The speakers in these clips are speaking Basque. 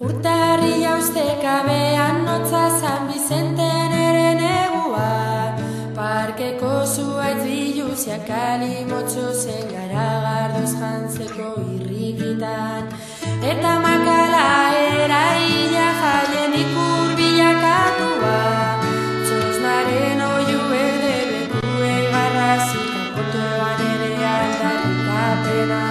Urtarria ustekabean notza San Bizenten ere negua, parkeko zuaitz biluziak kalimotxo zen garagardoz jantzeko irrikitan, eta makala eraila jaien ikur bilakatua, txosnaren oiu erde bekue garrazik apotoan ere aldarrikapena.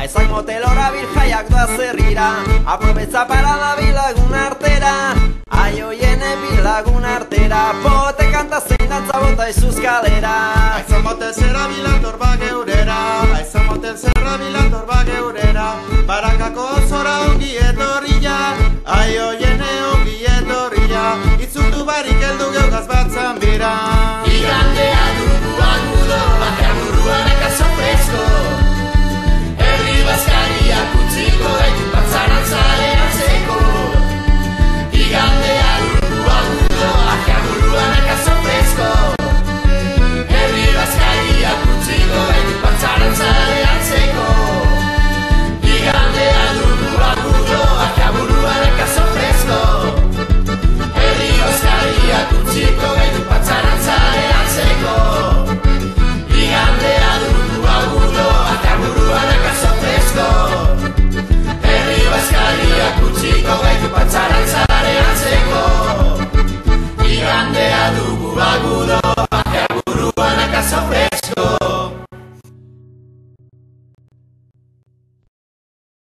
Aizak motelora birjaiak doa zerrira, aprobetza parada bilagun artera, aioiene bilagun artera, pote kanta zein dantza bota izuz kalera. Aizak motel zerra bilator bageurera, aizak motel zerra bilator bageurera, barakako zora ongi etorria, aio